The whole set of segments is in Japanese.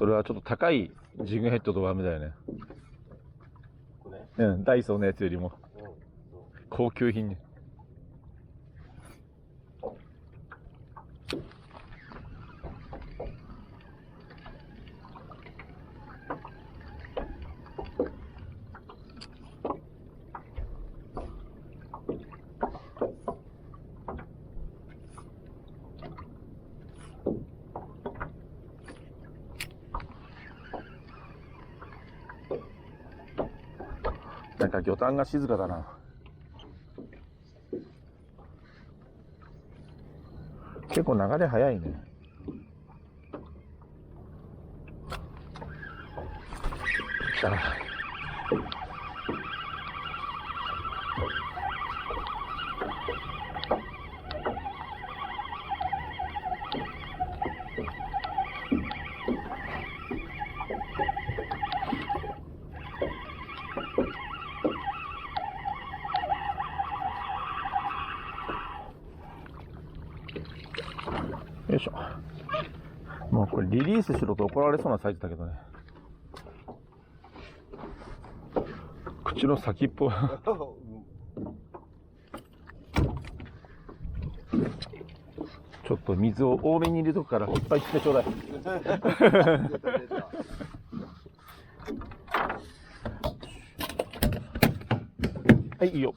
それはちょっと高いジグヘッドとダメだよね。これうん、ダイソーのやつよりも高級品ね。なんか魚探が静かだな。結構流れ早いね。来た。よいしょ。もうこれリリースしろと怒られそうなサイズだけどね。口の先っぽちょっと水を多めに入れとくからいっぱい吸ってちょうだい。はい、いいよ。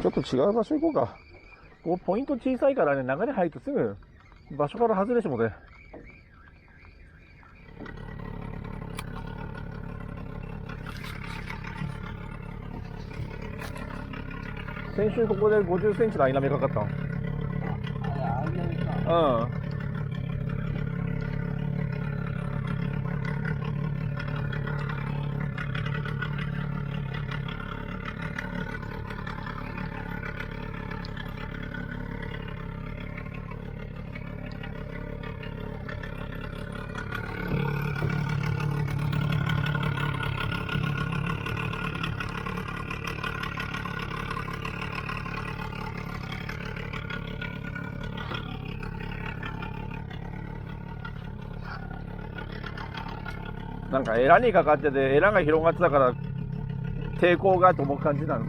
ちょっと違う場所行こうか。ここポイント小さいからね、流れ入ってすぐ場所から外れしもて。先週ここで50センチのアイナメかかったの。うん。なんかエラにかかってて、エラが広がってたから抵抗がと思う感じなの。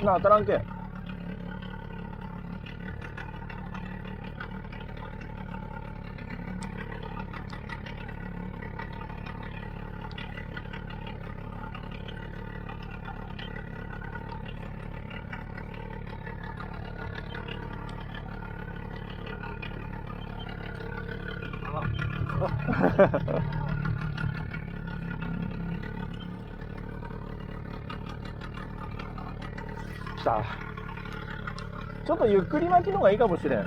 なあ、当たらんけ。来た。ちょっとゆっくり巻きの方がいいかもしれん。うん。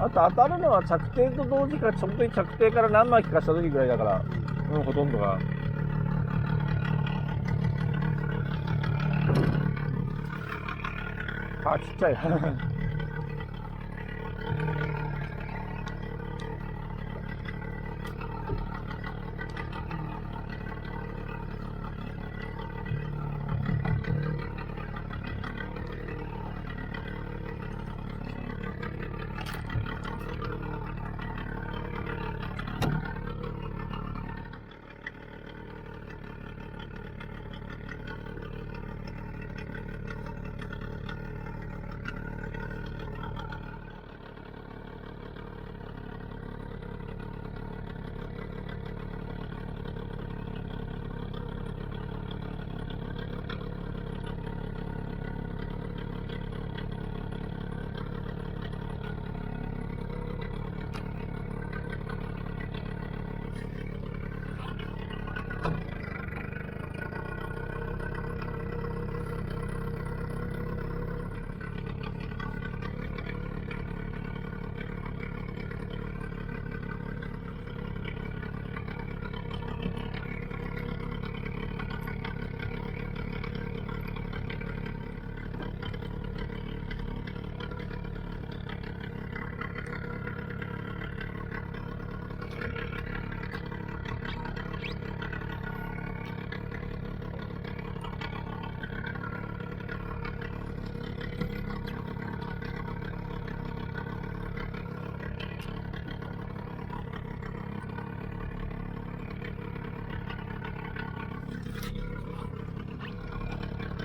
あと当たるのは着底と同時か、ちょっと着底から何巻きかした時ぐらいだから、うん、ほとんどが。あ、ちっちゃい。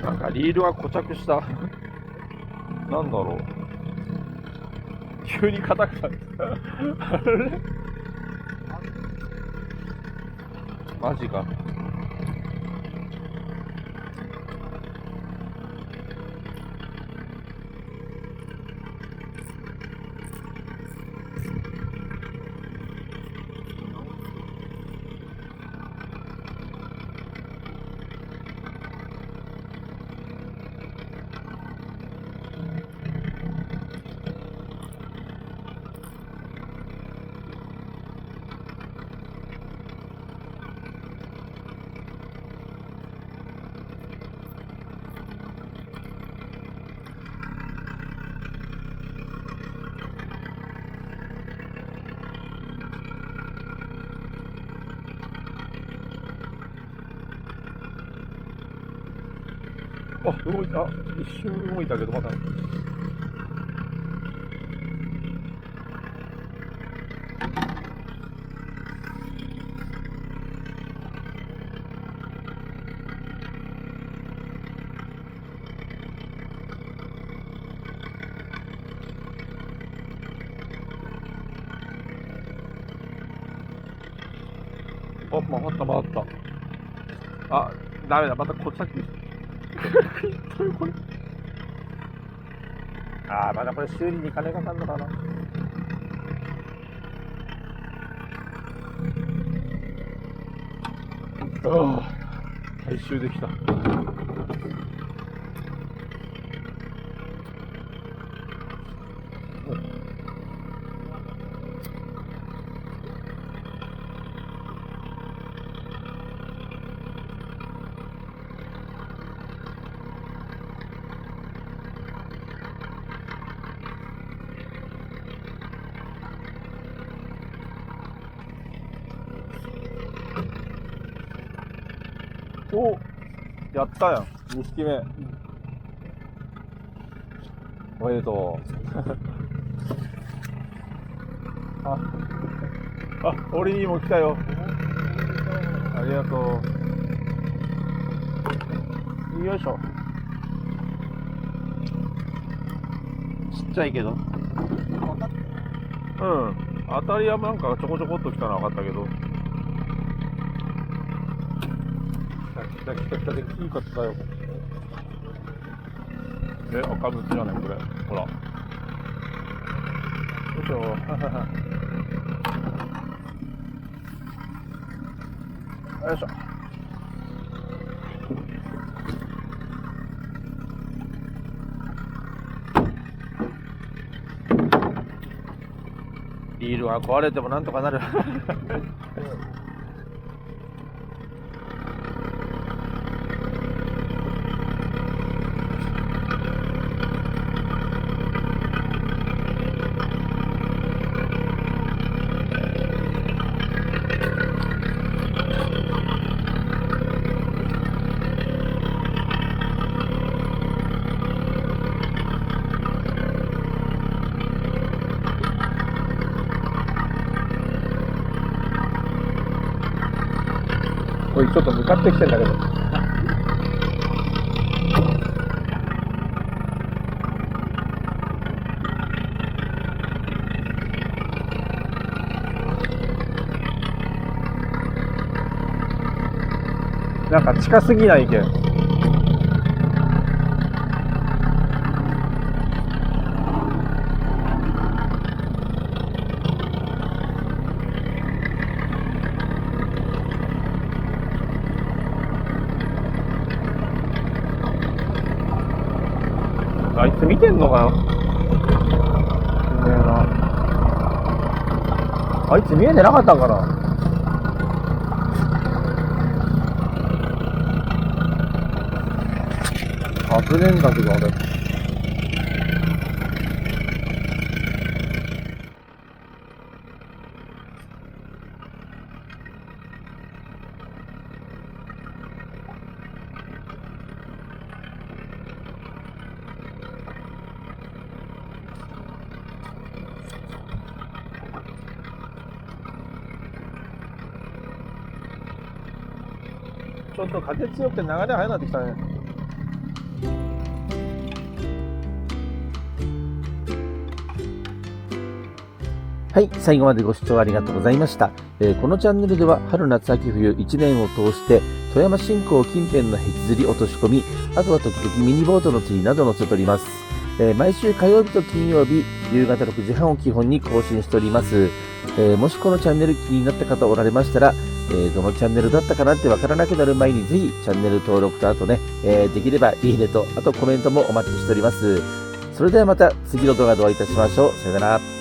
なんかリールが固着した。なんだろう。急に硬くなった。あれマジか。あ、動いた。一瞬動いたけど、まだ。あ、回った回った。あ、ダメだ、またこっち先。これ。あー、まだこれ修理に金かかるのかな。ああ、回収できた。お、やったやん、2匹目。おめでとう。あ、俺にも来たよ。ありがとう。よいしょ。ちっちゃいけど。うん。当たりはなんかちょこちょこっと来たのは分かったけど。来たでいいかったよ。赤むつじゃないこれ。ほら。よいしょ。よいしょ。リールは壊れてもなんとかなる。これちょっと向かってきてんだけど。なんか近すぎないけん。あいつ見てんのかよ。あいつ見えてなかったんかな。危ねえんだけどあれ。ちょっと風強くて流れ速くなってきたね。はい、最後までご視聴ありがとうございました。このチャンネルでは春夏秋冬1年を通して富山新港近辺のヘチ釣り落とし込み、あとは時々ミニボートの釣りなど載せております。毎週火曜日と金曜日夕方6時半を基本に更新しております。もしこのチャンネル気になった方おられましたら、どのチャンネルだったかなってわからなくなる前にぜひチャンネル登録とあとね、できればいいねとあとコメントもお待ちしております。それではまた次の動画でお会いいたしましょう。さよなら。